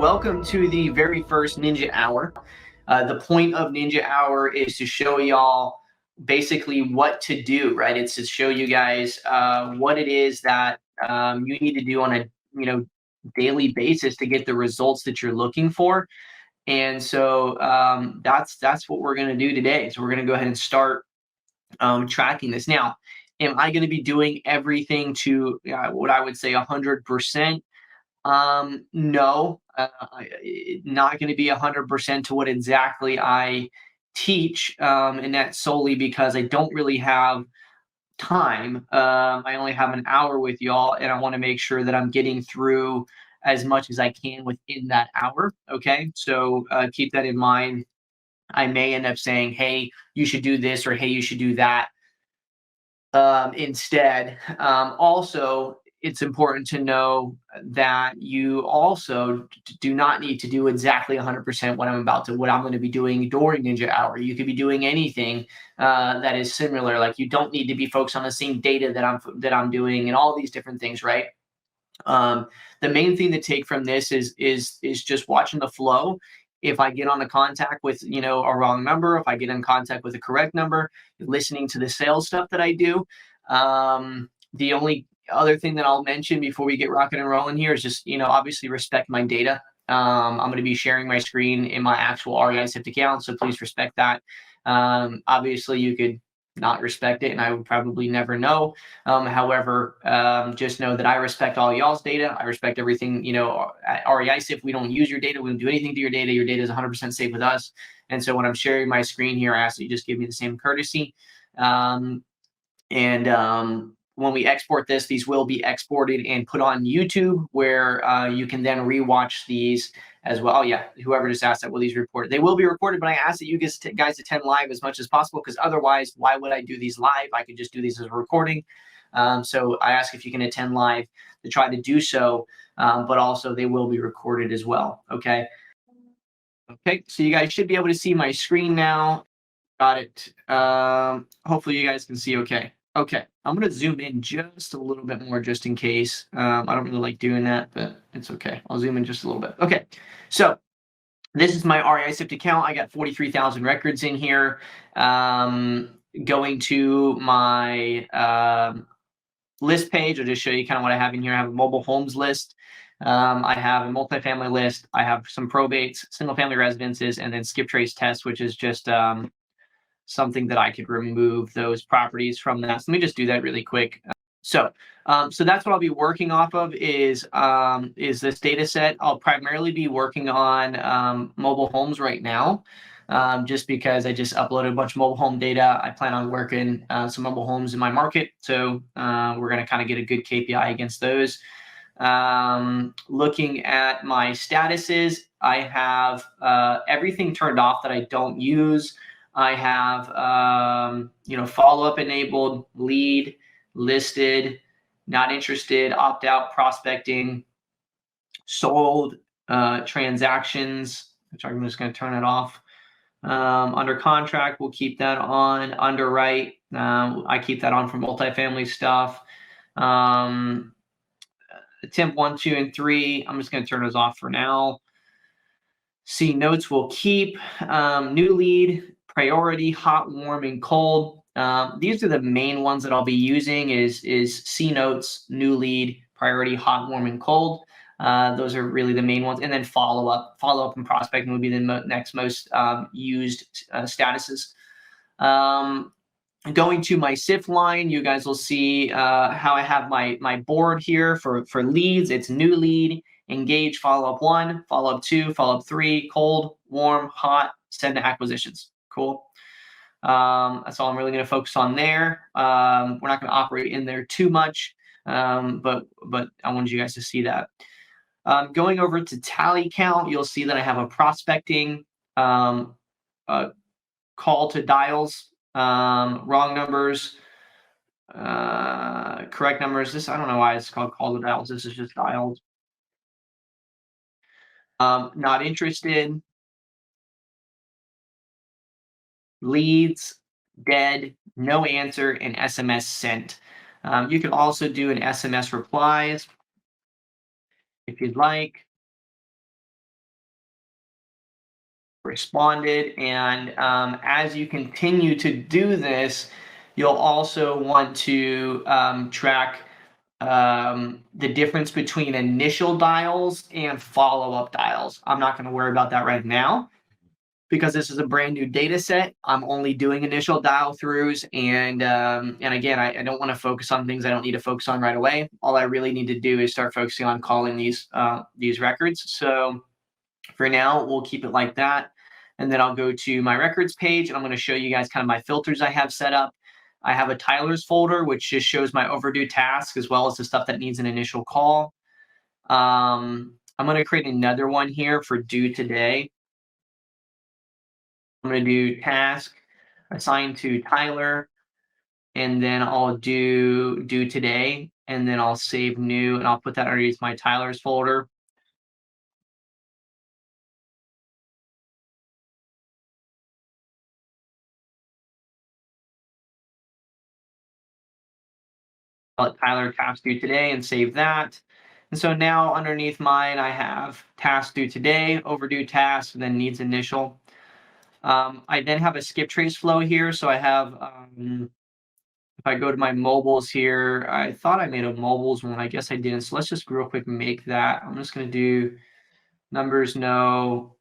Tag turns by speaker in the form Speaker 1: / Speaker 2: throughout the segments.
Speaker 1: welcome to the very first Ninja Hour. The point of Ninja Hour is to show y'all basically what to do, right? It's to show you guys what it is that you need to do on a daily basis to get the results that you're looking for. And so that's what we're going to do today. So we're going to go ahead and start tracking this. Now, am I going to be doing everything to what I would say 100%? No, not going to be 100% to what exactly I teach, and that's solely because I don't really have time. I only have an hour with y'all, and I want to make sure that I'm getting through as much as I can within that hour. Okay, so keep that in mind. I may end up saying, "Hey, you should do this," or "Hey, you should do that." Instead, also, it's important to know that you also do not need to do exactly 100% what I'm going to be doing during Ninja Hour. You could be doing anything that is similar. Like, you don't need to be focused on the same data that I'm doing and all these different things, right? The main thing to take from this is just watching the flow. If I get on a contact with a wrong number, if I get in contact with a correct number, listening to the sales stuff that I do. The only other thing that I'll mention before we get rocking and rolling here is just obviously respect my data. I'm going to be sharing my screen in my actual REISift account, so please respect that. Obviously, you could not respect it, and I would probably never know. However, just know that I respect all y'all's data. I respect everything. At REISift, we don't use your data. We don't do anything to your data. Your data is 100% safe with us. And so when I'm sharing my screen here, I ask that you just give me the same courtesy. When we export this, these will be exported and put on YouTube, where you can then rewatch these as well. Oh, yeah, whoever just asked that, will these recorded? They will be recorded, but I ask that you guys attend live as much as possible, because otherwise, why would I do these live? I could just do these as a recording. So I ask if you can attend live to try to do so, but also they will be recorded as well, okay? Okay, so you guys should be able to see my screen now. Got it. Hopefully you guys can see okay. Okay, I'm going to zoom in just a little bit more just in case. I don't really like doing that, but it's okay. I'll zoom in just a little bit. Okay, so this is my REISift account. I got 43,000 records in here. Going to my list page, I'll just show you kind of what I have in here. I have a mobile homes list. I have a multifamily list. I have some probates, single family residences, and then skip trace test, which is just something that I could remove those properties from that. So let me just do that really quick. So that's what I'll be working off of is this data set. I'll primarily be working on mobile homes right now, just because I just uploaded a bunch of mobile home data. I plan on working some mobile homes in my market. So we're going to kind of get a good KPI against those. Looking at my statuses, I have everything turned off that I don't use. I have, follow-up enabled, lead, listed, not interested, opt-out, prospecting, sold, transactions, which I'm just going to turn it off. Under contract, we'll keep that on. Underwrite, I keep that on for multifamily stuff. Temp 1, 2, and 3, I'm just going to turn those off for now. See notes we'll keep. New lead, priority, hot, warm, and cold. These are the main ones that I'll be using is C notes, new lead, priority, hot, warm, and cold. Those are really the main ones. And then follow-up and prospecting would be the next most used statuses. Going to my Sift line, you guys will see how I have my board here for leads. It's new lead, engage, follow-up 1, follow-up 2, follow-up 3, cold, warm, hot, send to acquisitions. Cool. That's all I'm really going to focus on there. We're not going to operate in there too much, but I wanted you guys to see that. Going over to tally count, you'll see that I have a prospecting call to dials, wrong numbers, correct numbers. I don't know why it's called call to dials. This is just dials. Not interested, leads, dead, no answer, and SMS sent. You can also do an SMS replies if you'd like. responded. And as you continue to do this, you'll also want to track the difference between initial dials and follow-up dials. I'm not going to worry about that right now because this is a brand new data set. I'm only doing initial dial throughs, and again, I don't want to focus on things I don't need to focus on right away. All I really need to do is start focusing on calling these records. So for now, we'll keep it like that, and then I'll go to my records page, and I'm going to show you guys kind of my filters I have set up. I have a Tyler's folder, which just shows my overdue tasks as well as the stuff that needs an initial call. I'm going to create another one here for due today. I'm going to do task assigned to Tyler, and then I'll do due today, and then I'll save new, and I'll put that underneath my Tyler's folder. I'll let Tyler task due today and save that. And so now underneath mine, I have task due today, overdue task, and then needs initial. I then have a skip trace flow here. So I have, if I go to my mobiles here, I thought I made a mobiles one. I guess I didn't. So let's just real quick make that. I'm just going to do numbers no,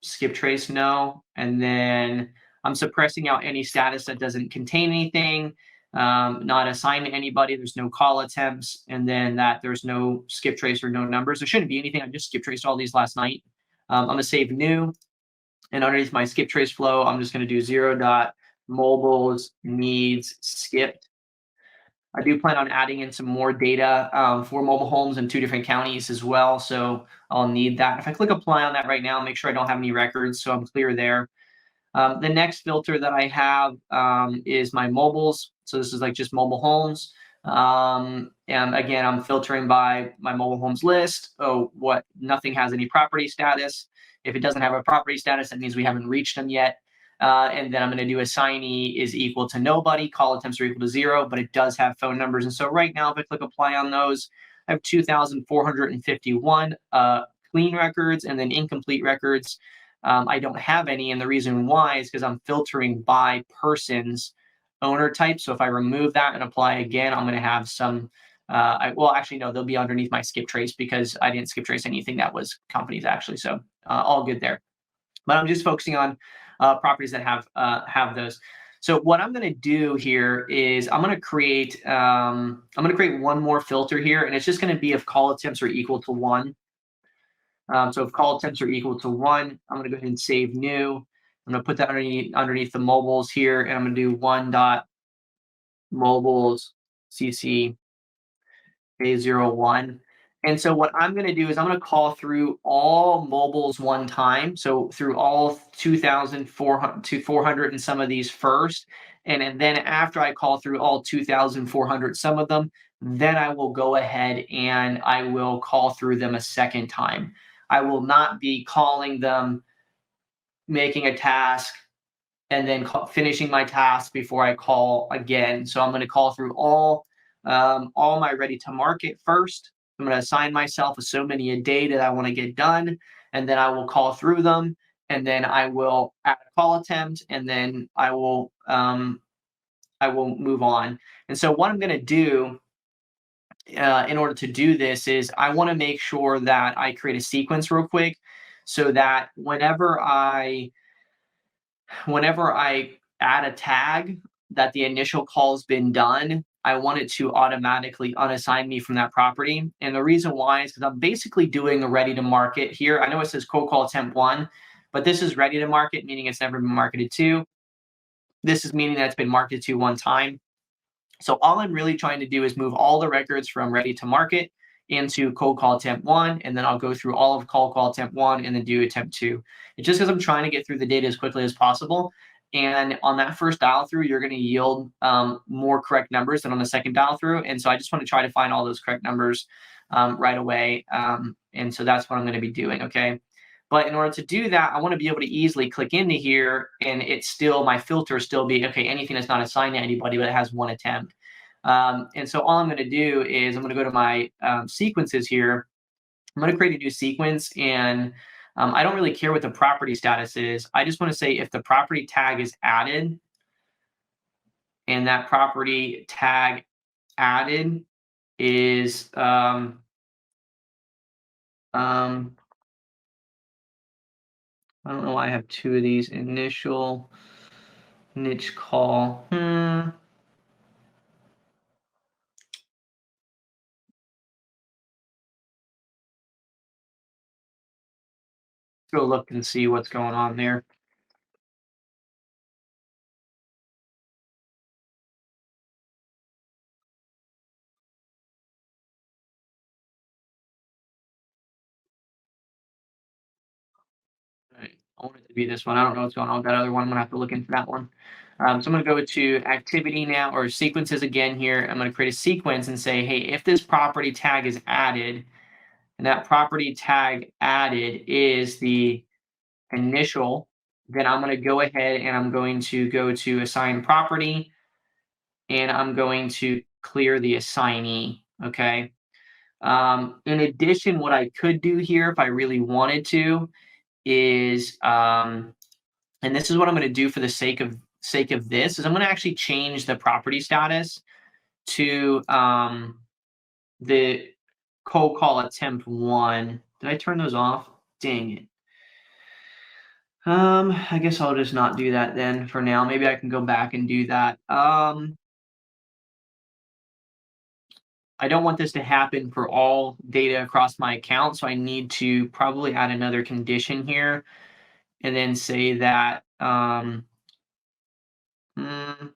Speaker 1: skip trace no, and then I'm suppressing out any status that doesn't contain anything, not assigned to anybody, there's no call attempts, and then that there's no skip trace or no numbers. There shouldn't be anything. I just skip traced all these last night. I'm going to save new, and underneath my skip trace flow, I'm just going to do 0.mobiles needs skipped. I do plan on adding in some more data for mobile homes in 2 different counties as well, so I'll need that. If I click apply on that right now, make sure I don't have any records, so I'm clear there. The next filter that I have is my mobiles. So this is like just mobile homes. And again, I'm filtering by my mobile homes list. Oh, nothing has any property status. If it doesn't have a property status, that means we haven't reached them yet. And then I'm going to do assignee is equal to nobody, call attempts are equal to 0, but it does have phone numbers. And so right now, if I click apply on those, I have 2,451 clean records, and then incomplete records. I don't have any, and the reason why is because I'm filtering by person's owner type. So if I remove that and apply again, I'm going to have some, well, actually, no, they'll be underneath my skip trace because I didn't skip trace anything that was companies actually. So all good there. But I'm just focusing on properties that have those. So what I'm going to do here is I'm going to create one more filter here, and it's just going to be if call attempts are equal to 1. So if call attempts are equal to 1, I'm going to go ahead and save new. I'm going to put that underneath the mobiles here, and I'm going to do 1.mobiles cc a01. And so what I'm going to do is I'm going to call through all mobiles one time. So through all 2,400 and some of these first. And then after I call through all 2,400 some of them, then I will go ahead and I will call through them a second time. I will not be calling them, making a task, and then finishing my task before I call again. So I'm going to call through all my ready to market first. I'm going to assign myself so many a day that I want to get done, and then I will call through them, and then I will add a call attempt, and then I will move on. And so what I'm going to do in order to do this is I want to make sure that I create a sequence real quick so that whenever I add a tag that the initial call's been done, I want it to automatically unassign me from that property. And the reason why is because I'm basically doing a ready to market here. I know it says cold call attempt 1, but this is ready to market, meaning it's never been marketed to. This is meaning that it's been marketed to one time. So all I'm really trying to do is move all the records from ready to market into cold call attempt 1, and then I'll go through all of cold call attempt 1 and then do attempt 2. It's just because I'm trying to get through the data as quickly as possible. And on that first dial through, you're going to yield more correct numbers than on the second dial through. And so I just want to try to find all those correct numbers right away. And so that's what I'm going to be doing. Okay. But in order to do that, I want to be able to easily click into here, and it's still, my filter still be, okay, anything that's not assigned to anybody, but it has one attempt. And so all I'm going to do is I'm going to go to my sequences here. I'm going to create a new sequence, and I don't really care what the property status is. I just want to say if the property tag is added, and that property tag added is I don't know why I have two of these. Initial niche call. Let's go look and see what's going on there. Right. I want it to be this one. I don't know what's going on with that other one. I'm gonna have to look into that one. So I'm gonna go to activity now, or sequences again here. I'm gonna create a sequence and say, hey, if this property tag is added, and that property tag added is the initial, then I'm gonna go ahead and I'm going to go to assign property, and I'm going to clear the assignee. Okay. In addition, what I could do here if I really wanted to is and this is what I'm going to do for the sake of this is I'm going to actually change the property status to the cold call attempt 1. Did I turn those off? Dang it. I guess I'll just not do that then for now. Maybe I can go back and do that. I don't want this to happen for all data across my account, so I need to probably add another condition here and then say that I'm going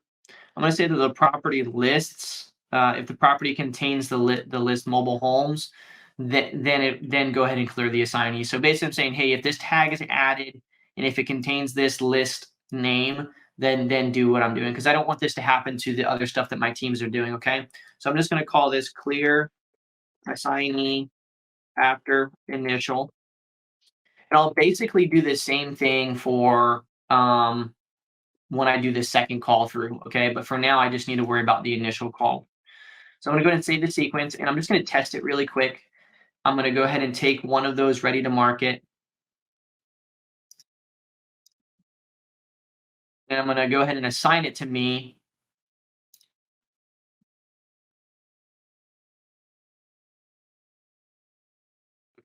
Speaker 1: to say that the property lists, if the property contains the list mobile homes, then go ahead and clear the assignee. So basically, I'm saying, hey, if this tag is added and if it contains this list name, then do what I'm doing because I don't want this to happen to the other stuff that my teams are doing. Okay, so I'm just going to call this clear assignee after initial, and I'll basically do the same thing for when I do the second call through, okay? But for now, I just need to worry about the initial call. So I'm gonna go ahead and save the sequence, and I'm just gonna test it really quick. I'm gonna go ahead and take one of those ready to market, and I'm gonna go ahead and assign it to me.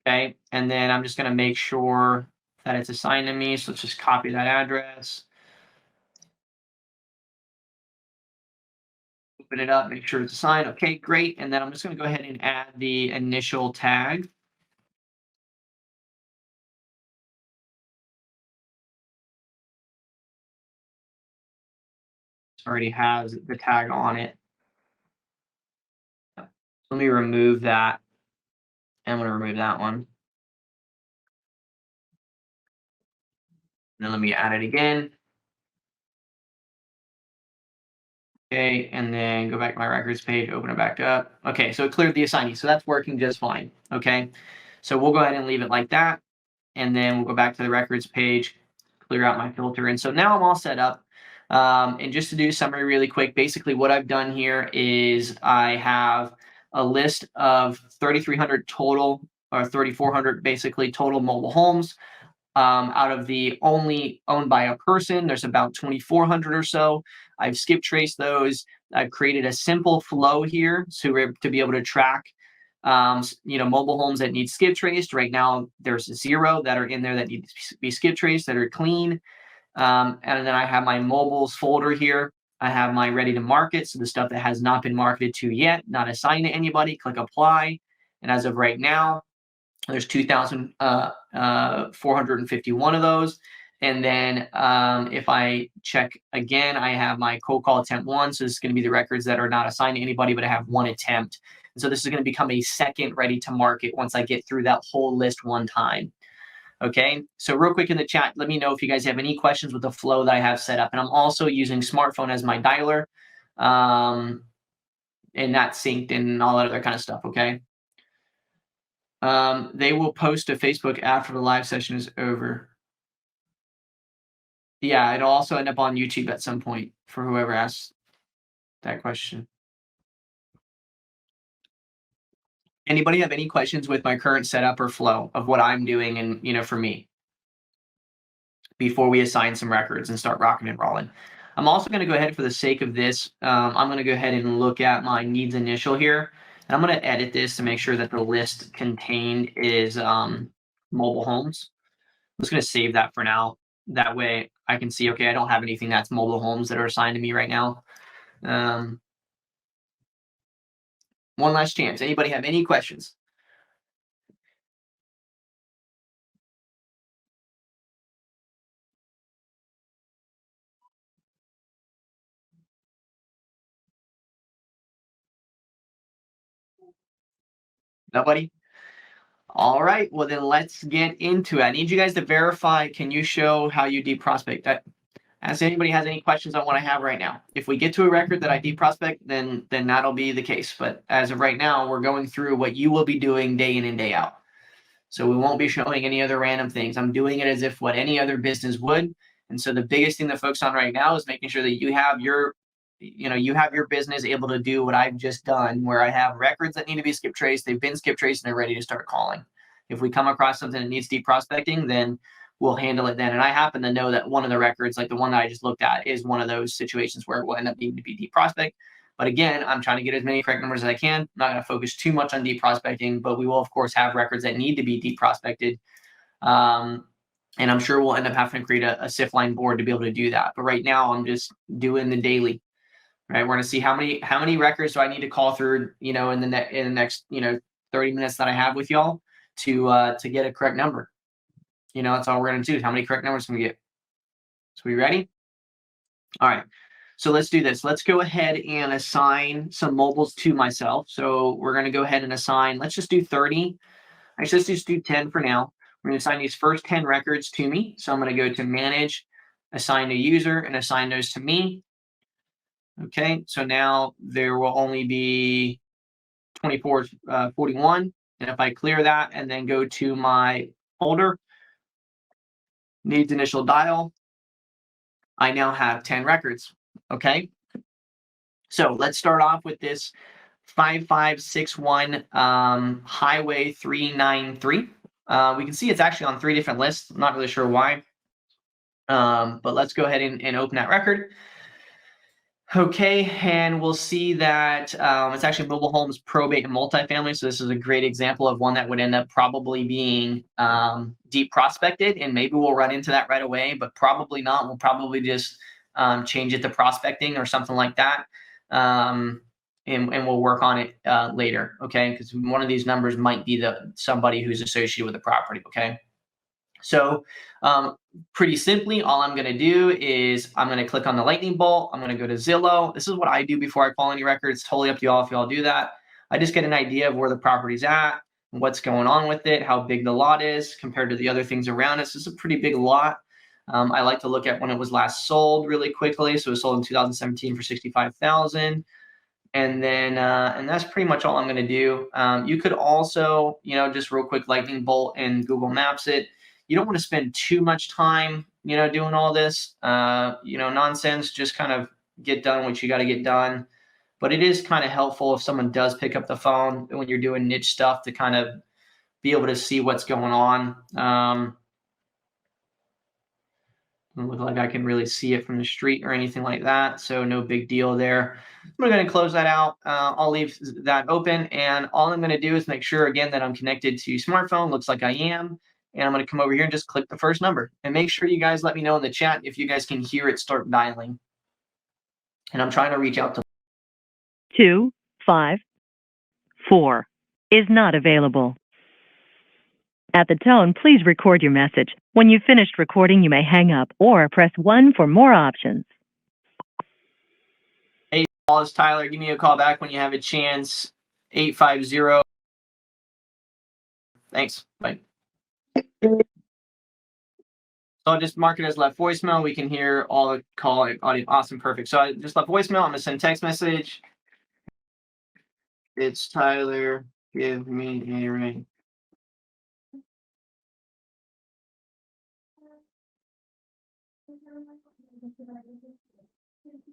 Speaker 1: Okay, and then I'm just gonna make sure that it's assigned to me. So let's just copy that address, open it up, make sure it's assigned. Okay, great. And then I'm just gonna go ahead and add the initial tag. It already has the tag on it. Let me remove that. I'm gonna remove that one. And then let me add it again. Okay, and then go back to my records page, open it back up. Okay, so it cleared the assignee. So that's working just fine. Okay, so we'll go ahead and leave it like that. And then we'll go back to the records page, clear out my filter. And so now I'm all set up. And just to do a summary really quick, basically what I've done here is I have a list of 3,300 total, or 3,400 basically total mobile homes. Out of the only owned by a person, there's about 2,400 or so. I've skip traced those. I've created a simple flow here to be able to track, mobile homes that need skip traced. Right now, there's 0 that are in there that need to be skip traced that are clean. And then I have my mobiles folder here. I have my ready to market, so the stuff that has not been marketed to yet, not assigned to anybody. Click apply, and as of right now, there's 2,451 of those. And then if I check again, I have my cold call attempt 1. So this is going to be the records that are not assigned to anybody, but I have 1 attempt. And so this is going to become a second ready to market once I get through that whole list one time. Okay, so real quick in the chat, let me know if you guys have any questions with the flow that I have set up. And I'm also using smartphone as my dialer, and that's synced and all that other kind of stuff. Okay. They will post to Facebook after the live session is over. Yeah, it'll also end up on YouTube at some point for whoever asked that question. Anybody have any questions with my current setup or flow of what I'm doing and for me before we assign some records and start rocking and rolling? I'm also going to go ahead for the sake of this. I'm going to go ahead and look at my needs initial here. And I'm going to edit this to make sure that the list contained is mobile homes. I'm just going to save that for now. That way I can see, okay, I don't have anything that's mobile homes that are assigned to me right now. One last chance. Anybody have any questions? Nobody? All right. Well, then let's get into it. I need you guys to verify. Can you show how you deep prospect? As anybody has any questions on what I have right now? If we get to a record that I deep prospect, then that'll be the case. But as of right now, we're going through what you will be doing day in and day out. So we won't be showing any other random things. I'm doing it as if what any other business would. And so the biggest thing to focus on right now is making sure that you have your business able to do what I've just done, where I have records that need to be skip traced. They've been skip traced and they're ready to start calling. If we come across something that needs deep prospecting, then we'll handle it then. And I happen to know that one of the records, like the one that I just looked at, is one of those situations where it will end up needing to be deep prospect. But again, I'm trying to get as many correct numbers as I can. I'm not going to focus too much on deep prospecting, but we will, of course, have records that need to be deep prospected. And I'm sure we'll end up having to create a Sift line board to be able to do that. But right now, I'm just doing the daily. Right, we're going to see how many records do I need to call through, in the next 30 minutes that I have with y'all to get a correct number. That's all we're going to do. How many correct numbers can we get? So we ready? All right. So let's do this. Let's go ahead and assign some mobiles to myself. So we're going to go ahead and assign, let's just do 30. Actually, let's just do 10 for now. We're going to assign these first 10 records to me. So I'm going to go to manage, assign a user, and assign those to me. Okay, so now there will only be 2441. And if I clear that and then go to my folder, needs initial dial, I now have 10 records. Okay, so let's start off with this 5561 Highway 393. We can see it's actually on 3 different lists. I'm not really sure why. But let's go ahead and open that record. Okay, and we'll see that it's actually mobile homes, probate, and multifamily. So this is a great example of one that would end up probably being deep prospected, and maybe we'll run into that right away, but probably not. We'll probably just change it to prospecting or something like that, and we'll work on it later. Okay, because one of these numbers might be somebody who's associated with the property. Okay. So pretty simply, all I'm going to do is I'm going to click on the lightning bolt. I'm going to go to Zillow. This is what I do before I call any records. It's totally up to y'all if y'all do that. I just get an idea of where the property's at, what's going on with it, how big the lot is compared to the other things around us. This is a pretty big lot. I like to look at when it was last sold really quickly. So it was sold in 2017 for $65,000. And then and that's pretty much all I'm going to do. You could also, just real quick lightning bolt and Google Maps it. You don't want to spend too much time, doing all this, nonsense. Just kind of get done what you got to get done. But it is kind of helpful if someone does pick up the phone when you're doing niche stuff to kind of be able to see what's going on. Doesn't look like I can really see it from the street or anything like that, so no big deal there. I'm going to close that out. I'll leave that open, and all I'm going to do is make sure again that I'm connected to smartphone. Looks like I am, and I'm going to come over here and just click the first number. And make sure you guys let me know in the chat if you guys can hear it start dialing. And I'm trying to reach out to
Speaker 2: 254 is not available. At the tone, please record your message. When you've finished recording, you may hang up or press 1 for more options.
Speaker 1: Hey, Paul, it's Tyler. Give me a call back when you have a chance. 850. Thanks. Bye. So I'll just mark it as left voicemail. We can hear all the call audio. Awesome. Perfect. So I just left voicemail. I'm going to send text message. It's Tyler. Give me a ring.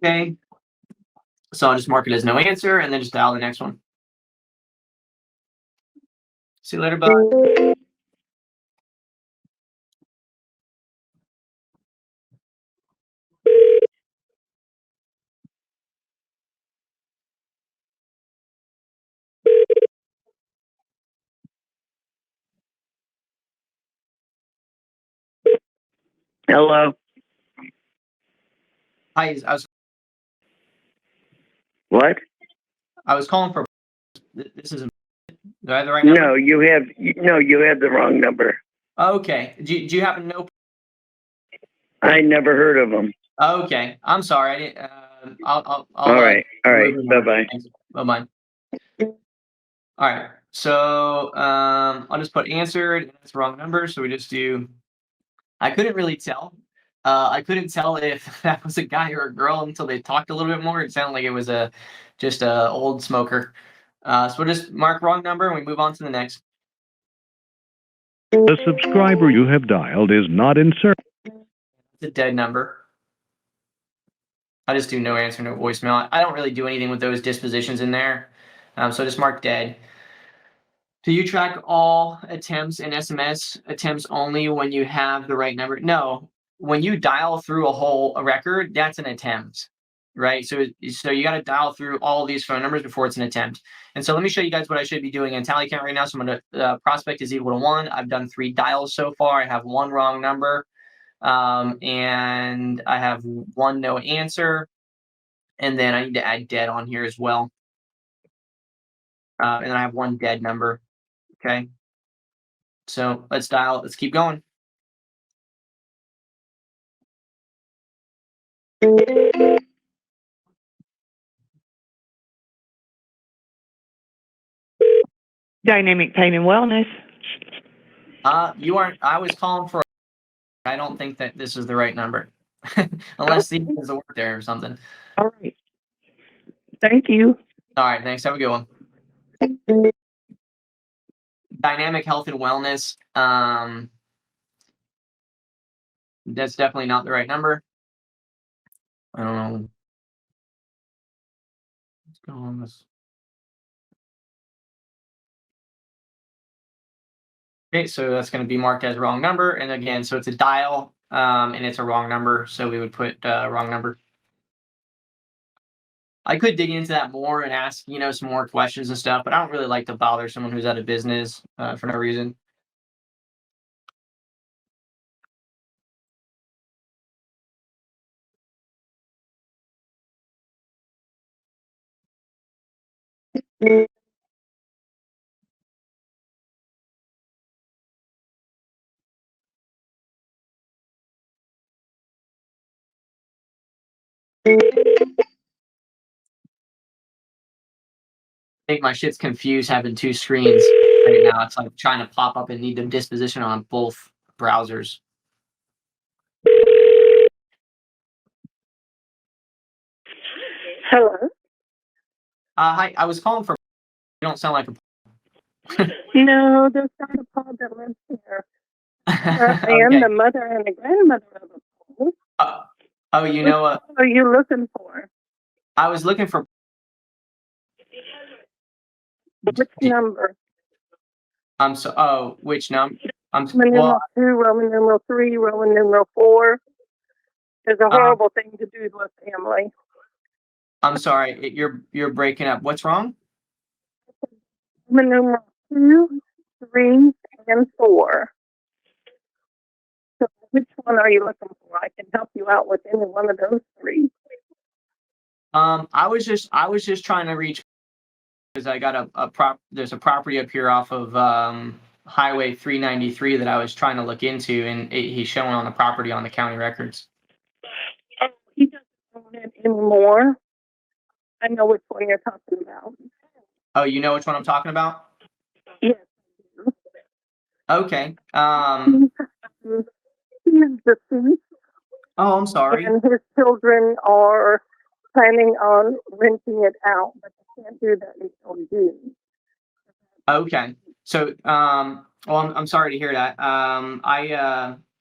Speaker 1: Okay. So I'll just mark it as no answer and then just dial the next one. See you later, bud.
Speaker 3: Hello.
Speaker 1: Hi,
Speaker 3: What?
Speaker 1: I was calling for. This is. Do I have the right number?
Speaker 3: No, you have the wrong number.
Speaker 1: Okay. Do you happen to know?
Speaker 3: I never heard of them.
Speaker 1: Okay. I'm sorry. I didn't. I'll.
Speaker 3: All right. Bye bye.
Speaker 1: Bye bye. All right. So I'll just put answered. And that's the wrong number. So we just do. I couldn't really tell. I couldn't tell if that was a guy or a girl until they talked a little bit more. It sounded like it was just a old smoker. So we'll just mark wrong number and we move on to the next.
Speaker 4: The subscriber you have dialed is not in service.
Speaker 1: It's a dead number. I just do no answer, no voicemail. I don't really do anything with those dispositions in there. So just mark dead. Do you track all attempts and SMS attempts only when you have the right number? No. When you dial through a record, that's an attempt, right? So you got to dial through all these phone numbers before it's an attempt. And so let me show you guys what I should be doing in tally count right now. So I'm going to prospect is equal to 1. I've done 3 dials so far. I have 1 wrong number. And I have 1 no answer. And then I need to add dead on here as well. And then I have 1 dead number. Okay. So let's keep going.
Speaker 3: Dynamic Pain and Wellness.
Speaker 1: You aren't. I was calling for. I don't think that this is the right number, unless Steve does the work there or something.
Speaker 3: All right. Thank you.
Speaker 1: All right. Thanks. Have a good one. Dynamic Health and Wellness. That's definitely not the right number. I don't know. Let's go on this. Okay, so that's going to be marked as wrong number, and again, so it's a dial, and it's a wrong number, so we would put wrong number. I could dig into that more and ask, some more questions and stuff, but I don't really like to bother someone who's out of business for no reason. I think my shit's confused having 2 screens right now. It's like trying to pop up and need the disposition on both browsers.
Speaker 3: Hello.
Speaker 1: Hi, I was calling for. You don't sound like a.
Speaker 3: No, there's not a pod that lives here. I am
Speaker 1: Okay.
Speaker 3: the mother and the grandmother of a pod.
Speaker 1: Oh, you know what?
Speaker 3: What are you looking for?
Speaker 1: I was looking for.
Speaker 3: Which number?
Speaker 1: Which number?
Speaker 3: Roman numeral 2, Roman numeral 3, Roman numeral 4. It's a horrible thing to do to a family.
Speaker 1: I'm sorry, you're breaking up. What's wrong?
Speaker 3: Roman numeral 2, 3, and 4. So which one are you looking for? I can help you out with any one of those 3.
Speaker 1: I was just trying to reach because I got there's a property up here off of Highway 393 that I was trying to look into, and he's showing on the property on the county records.
Speaker 3: Oh, he doesn't own it anymore. I know which one you're talking about.
Speaker 1: Oh, you know which one I'm talking about?
Speaker 3: Yes.
Speaker 1: Okay.
Speaker 3: He's deceased.
Speaker 1: Oh, I'm sorry.
Speaker 3: And his children are planning on renting it out, but they can't do that until June.
Speaker 1: Okay. So, well, I'm sorry to hear that.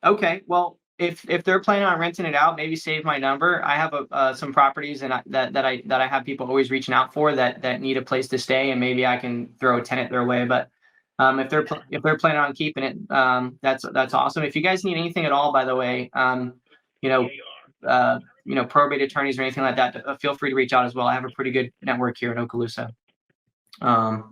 Speaker 1: Okay. Well, if they're planning on renting it out, maybe save my number. I have some properties that I have people always reaching out for that need a place to stay, and maybe I can throw a tenant their way. But If they're planning on keeping it, that's awesome. If you guys need anything at all, by the way, probate attorneys or anything like that, feel free to reach out as well. I have a pretty good network here in Okaloosa. But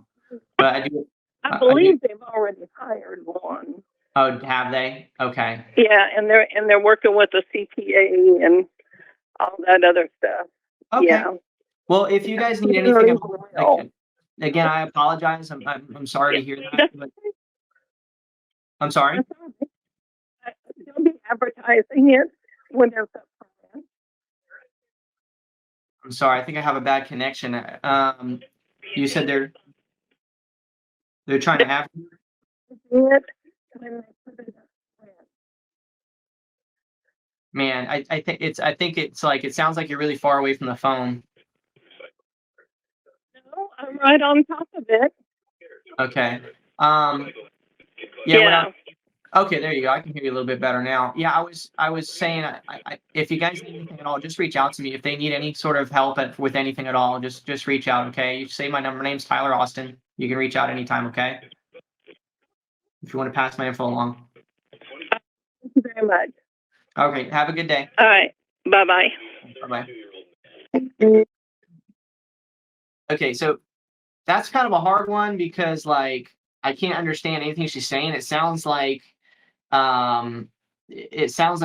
Speaker 1: I do.
Speaker 3: I believe they've already hired one.
Speaker 1: Oh, have they? Okay.
Speaker 3: Yeah, and they're working with a CPA and all that other stuff.
Speaker 1: Okay.
Speaker 3: Yeah.
Speaker 1: Well, if you guys need anything, again, I apologize. I'm sorry to hear that. But I'm sorry.
Speaker 3: They'll be advertising it when there's a plan.
Speaker 1: I'm sorry. I think I have a bad connection. You said they're trying to have. Man, I think it's like it sounds like you're really far away from the phone.
Speaker 3: No, I'm right on top of it.
Speaker 1: Okay. Okay, there you go. I can hear you a little bit better now. Yeah, I was saying, if you guys need anything at all, just reach out to me. If they need any sort of help with anything at all, just reach out. Okay. You say my number. My name's Tyler Austin. You can reach out anytime. Okay. If you want to pass my info along.
Speaker 3: Thank you very much.
Speaker 1: Okay. Have a good day.
Speaker 3: All right. Bye-bye.
Speaker 1: Bye-bye. Okay, so that's kind of a hard one because like I can't understand anything she's saying. It sounds like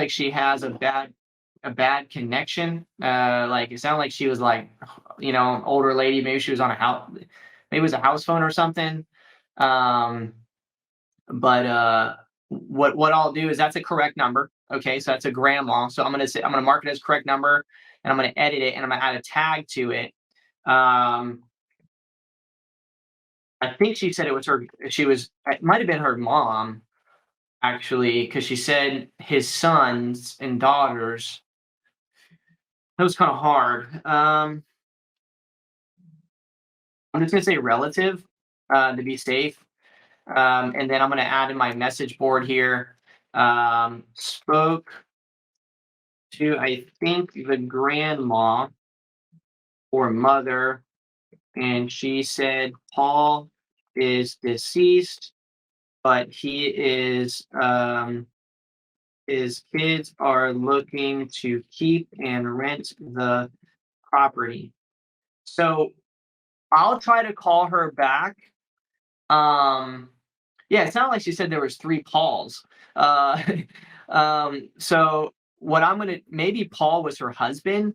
Speaker 1: she has a bad connection. Like it sounded like she was like, an older lady. Maybe she was on maybe it was a house phone or something. But what I'll do is that's a correct number. Okay, so that's a grandma. So I'm gonna mark it as correct number, and I'm gonna edit it, and I'm gonna add a tag to it. I think she said it was her. It might have been her mom, actually, because she said his sons and daughters. That was kind of hard. I'm just gonna say relative to be safe, and then I'm gonna add in my message board here. Spoke to, I think, the grandma or mother, and she said Paul is deceased, but his kids are looking to keep and rent the property. So I'll try to call her back. Yeah, it sounded like she said there was 3 Pauls. Uh, so what maybe Paul was her husband.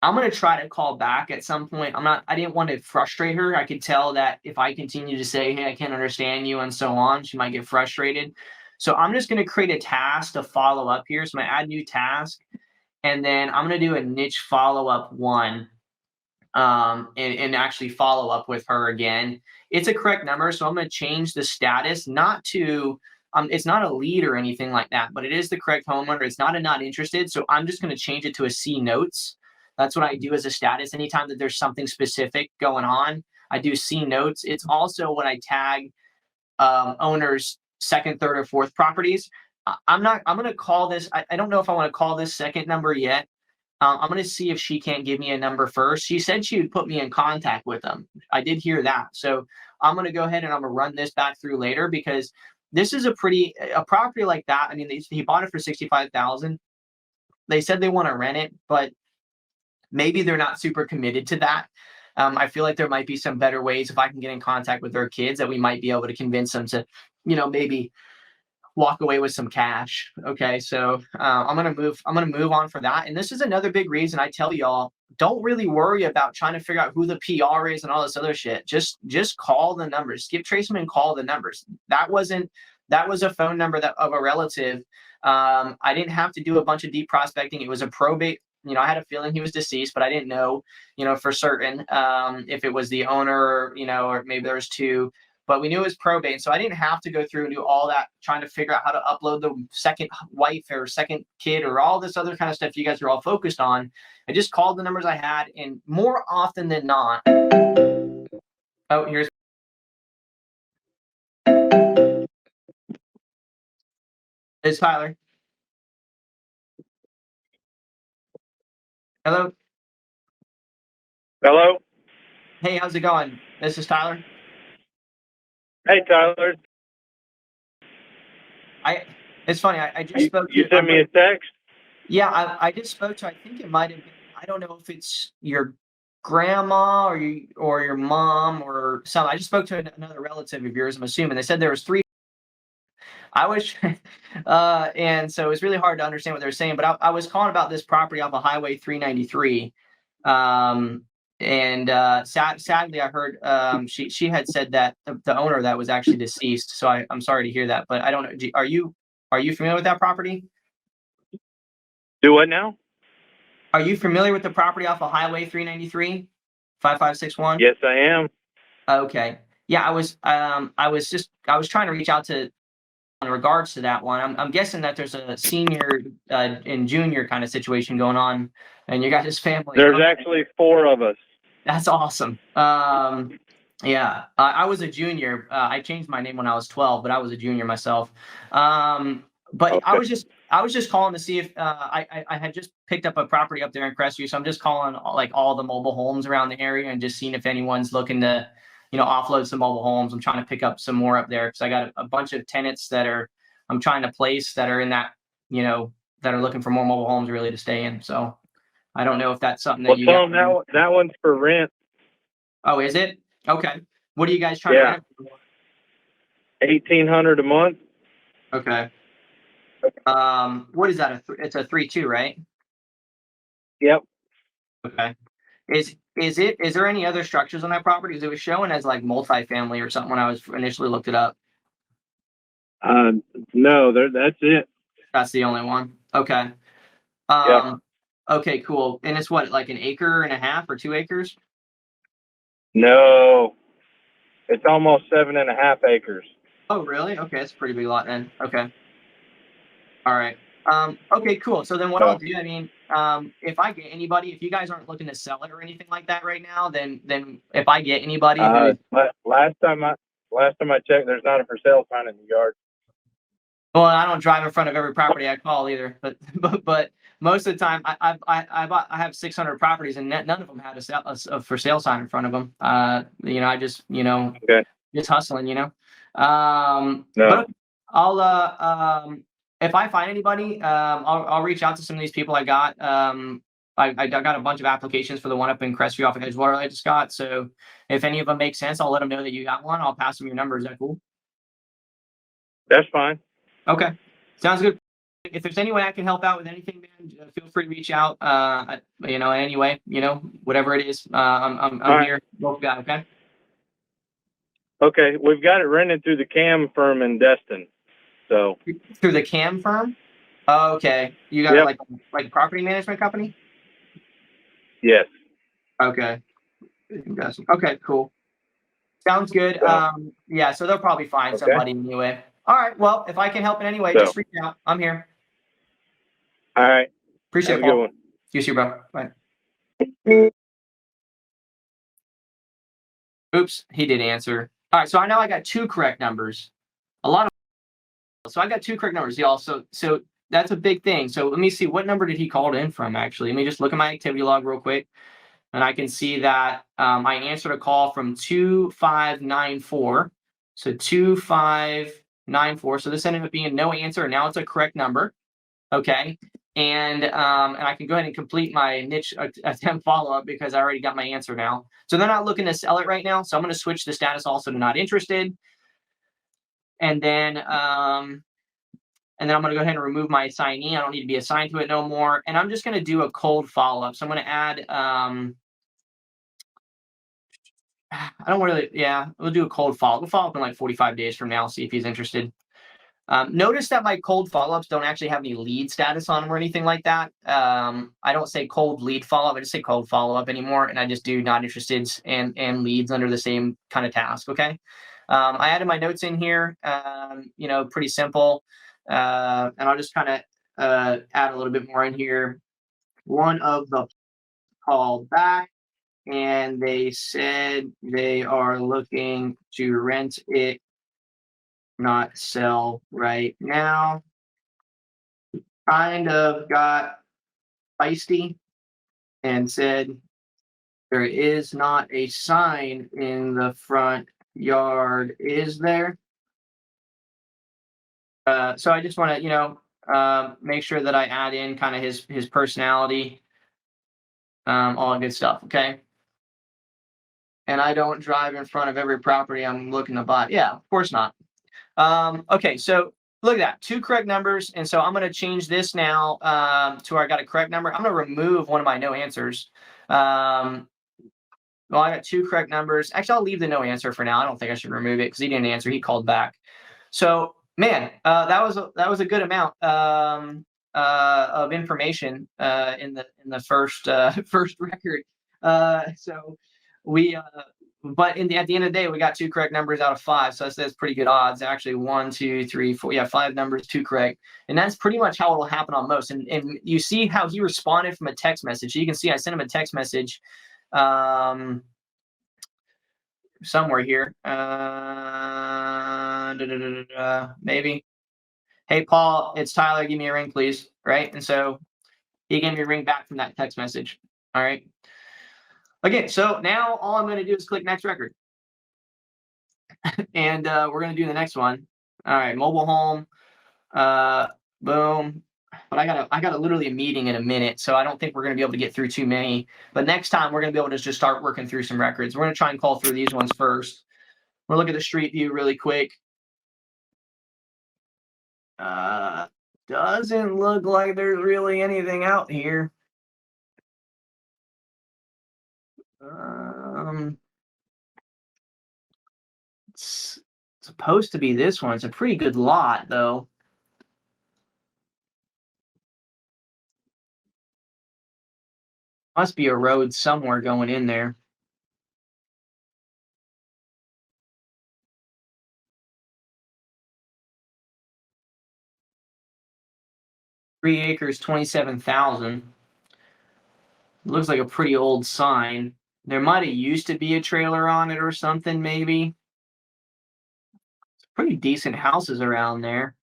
Speaker 1: I'm gonna try to call back at some point. I didn't want to frustrate her. I could tell that if I continue to say, hey, I can't understand you and so on, she might get frustrated. So I'm just gonna create a task to follow up here. So I'm gonna add new task, and then I'm gonna do a niche follow-up one, and actually follow up with her again. It's a correct number, so I'm gonna change the status, not to it's not a lead or anything like that, but it is the correct homeowner. It's not a not interested, so I'm just gonna change it to a C notes. That's what I do as a status. Anytime that there's something specific going on, I do C notes. It's also what I tag owners' second, third, or fourth properties. I'm going to call this. I don't know if I want to call this second number yet. I'm going to see if she can't give me a number first. She said she would put me in contact with them. I did hear that. So I'm going to go ahead and I'm going to run this back through later because this is a property like that. I mean, he bought it for $65,000. They said they want to rent it, but maybe they're not super committed to that. I feel like there might be some better ways if I can get in contact with their kids that we might be able to convince them to, maybe walk away with some cash. Okay, so I'm gonna move on for that. And this is another big reason I tell y'all, don't really worry about trying to figure out who the PR is and all this other shit. Just call the numbers. Skip trace them and call the numbers. That was a phone number of a relative. I didn't have to do a bunch of deep prospecting. It was a probate. I had a feeling he was deceased, but I didn't know, for certain if it was the owner, or maybe there was 2. But we knew it was probate, so I didn't have to go through and do all that trying to figure out how to upload the second wife or second kid or all this other kind of stuff you guys are all focused on. I just called the numbers I had, and more often than not, here's Tyler. Hello.
Speaker 5: Hello?
Speaker 1: Hey, how's it going? This is Tyler.
Speaker 5: Hey, Tyler.
Speaker 1: It's funny. I just
Speaker 5: You,
Speaker 1: spoke to
Speaker 5: you sent me a text?
Speaker 1: Yeah, I just spoke to. I think it might have been. I don't know if it's your grandma or your mom or some. I just spoke to another relative of yours. I'm assuming they said there was three. I was, and so it was really hard to understand what they were saying. But I was calling about this property off of Highway 393, and sadly, I heard she had said that the owner of that was actually deceased. So I'm sorry to hear that. But I don't know. Are you familiar with that property?
Speaker 5: Do what now?
Speaker 1: Are you familiar with the property off of Highway 393, 5561?
Speaker 5: Yes, I am.
Speaker 1: Okay. Yeah, I was trying to reach out to in regards to that one. I'm guessing that there's a senior and junior kind of situation going on in your guys' family.
Speaker 5: There's
Speaker 1: Okay.
Speaker 5: actually 4 of us.
Speaker 1: That's awesome. Yeah, I was a junior. I changed my name when I was 12, but I was a junior myself. But
Speaker 5: Okay.
Speaker 1: I was just calling to see if I had just picked up a property up there in Crestview, so I'm just calling like all the mobile homes around the area and just seeing if anyone's looking to, offload some mobile homes. I'm trying to pick up some more up there because I got a bunch of tenants that I'm trying to place that are in that, that are looking for more mobile homes really to stay in. So I don't know if that's something that
Speaker 5: Well,
Speaker 1: you
Speaker 5: tell
Speaker 1: guys.
Speaker 5: them that one's for rent.
Speaker 1: Oh, is it? Okay. What are you guys trying
Speaker 5: Yeah.
Speaker 1: to rent it for?
Speaker 5: $1,800 a month.
Speaker 1: Okay. What is that? It's a 3-2, right?
Speaker 5: Yep.
Speaker 1: Okay. Is there any other structures on that property? Because it was showing as like multifamily or something when I was initially looked it up.
Speaker 5: No, that's it.
Speaker 1: That's the only one. Okay.
Speaker 5: Yep.
Speaker 1: Okay, cool. And it's what, like an acre and a half or 2 acres?
Speaker 5: No, it's almost 7.5 acres.
Speaker 1: Oh, really? Okay, it's a pretty big lot then. Okay. All right. Okay, cool. So then what I'll do, I mean, if I get anybody, if you guys aren't looking to sell it or anything like that right now, then if I get anybody who,
Speaker 5: Last time I checked, there's not a for sale sign in the yard.
Speaker 1: well, I don't drive in front of every property I call either, but most of the time I have 600 properties and none of them had a for sale sign in front of them. I just,
Speaker 5: Okay.
Speaker 1: just hustling,
Speaker 5: No.
Speaker 1: but I'll if I find anybody, I'll reach out to some of these people I got. I got a bunch of applications for the one up in Crestview off of Edgewater I just got. So if any of them make sense, I'll let them know that you got one. I'll pass them your number. Is that cool?
Speaker 5: That's fine.
Speaker 1: Okay. Sounds good. If there's any way I can help out with anything, man, feel free to reach out. In any way, whatever it is. I'm
Speaker 5: right.
Speaker 1: here. Both guys. Okay.
Speaker 5: Okay, we've got it rented through the CAM firm in Destin. So
Speaker 1: Through the CAM firm. Oh, okay. You got
Speaker 5: Yep.
Speaker 1: like property management company.
Speaker 5: yes.
Speaker 1: Okay. Okay. Cool. Sounds good.
Speaker 5: So,
Speaker 1: Yeah. So they'll probably find
Speaker 5: Okay.
Speaker 1: somebody anyway. All right. Well, if I can help in any way,
Speaker 5: So.
Speaker 1: just reach out. I'm here.
Speaker 5: All right.
Speaker 1: Appreciate
Speaker 5: Have
Speaker 1: it,
Speaker 5: a good
Speaker 1: Paul.
Speaker 5: one.
Speaker 1: You too, bro. Bye. Oops, he did answer. All right, so I know I got 2 correct numbers. So I got 2 correct numbers, y'all. So that's a big thing. So let me see, what number did he call in from? Actually, let me just look at my activity log real quick, and I can see that I answered a call from 2594. So 2594. So this ended up being no answer, and now it's a correct number. Okay. And I can go ahead and complete my niche attempt follow-up because I already got my answer now. So they're not looking to sell it right now. So I'm going to switch the status also to not interested. And then I'm going to go ahead and remove my assignee. I don't need to be assigned to it no more. And I'm just going to do a cold follow-up. So I'm going to add, I don't really, yeah, we'll do a cold follow-up. We'll follow up in like 45 days from now, see if he's interested. Notice that my cold follow-ups don't actually have any lead status on them or anything like that. I don't say cold lead follow-up. I just say cold follow-up anymore, and I just do not interested and leads under the same kind of task. Okay. I added my notes in here. Pretty simple. And I'll just kind of add a little bit more in here. One of the called back, and they said they are looking to rent it, not sell right now. Kind of got feisty and said there is not a sign in the front yard is there. So I just want to, make sure that I add in kind of his personality, all good stuff. Okay. And I don't drive in front of every property I'm looking to buy. Yeah, of course not. Okay, so look at that, 2 correct numbers. And so I'm going to change this now to where I got a correct number. I'm going to remove one of my no answers. Well, I got 2 correct numbers. Actually, I'll leave the no answer for now. I don't think I should remove it because he didn't answer. He called back. So, man, that was a good amount of information in the first first record. So we but at the end of the day, we got 2 correct numbers out of 5, so that's pretty good odds. Actually, 1, 2, 3, 4, yeah, 5 numbers, 2 correct, and that's pretty much how it'll happen on most. And you see how he responded from a text message. So you can see I sent him a text message somewhere here. Maybe. Hey, Paul, it's Tyler. Give me a ring, please. Right, and so he gave me a ring back from that text message. All right. Okay, so now all I'm going to do is click next record. And we're going to do the next one. All right, mobile home. Boom. But I got literally a meeting in a minute, so I don't think we're going to be able to get through too many. But next time we're going to be able to just start working through some records. We're going to try and call through these ones first. We'll look at the street view really quick. Doesn't look like there's really anything out here. It's supposed to be this one. It's a pretty good lot, though. Must be a road somewhere going in there. Three acres, 27,000. Looks like a pretty old sign. There might have used to be a trailer on it or something, maybe. Pretty decent houses around there.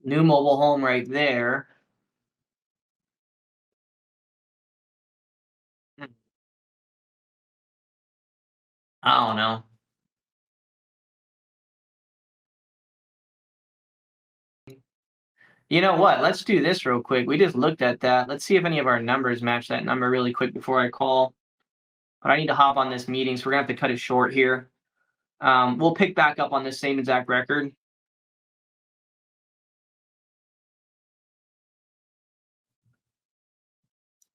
Speaker 1: New mobile home right there. I don't know. You know what? Let's do this real quick. We just looked at that. Let's see if any of our numbers match that number really quick before I call. But I need to hop on this meeting, so we're going to have to cut it short here. We'll pick back up on this same exact record.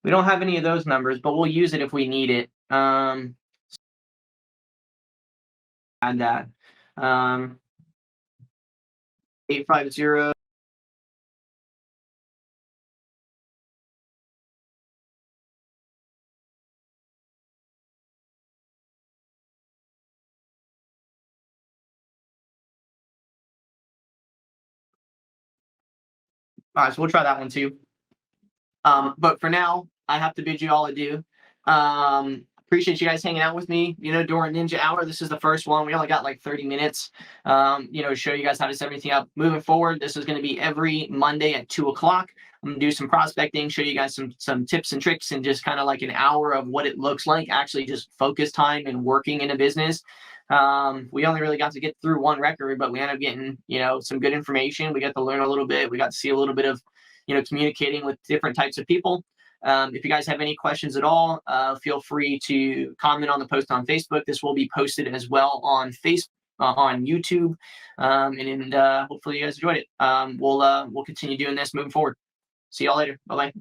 Speaker 1: We don't have any of those numbers, but we'll use it if we need it. Add that. 850. All right, so we'll try that one too. But for now, I have to bid you all adieu. Appreciate you guys hanging out with me, during Ninja Hour. This is the first one. We only got like 30 minutes, to show you guys how to set everything up. Moving forward, this is going to be every Monday at 2 o'clock. I'm going to do some prospecting, show you guys some tips and tricks, and just kind of like an hour of what it looks like, actually just focus time and working in a business. We only really got to get through one record, but we ended up getting, some good information. We got to learn a little bit. We got to see a little bit of, communicating with different types of people. If you guys have any questions at all, feel free to comment on the post on Facebook. This will be posted as well on on YouTube, and hopefully you guys enjoyed it. We'll continue doing this moving forward. See y'all later. Bye-bye.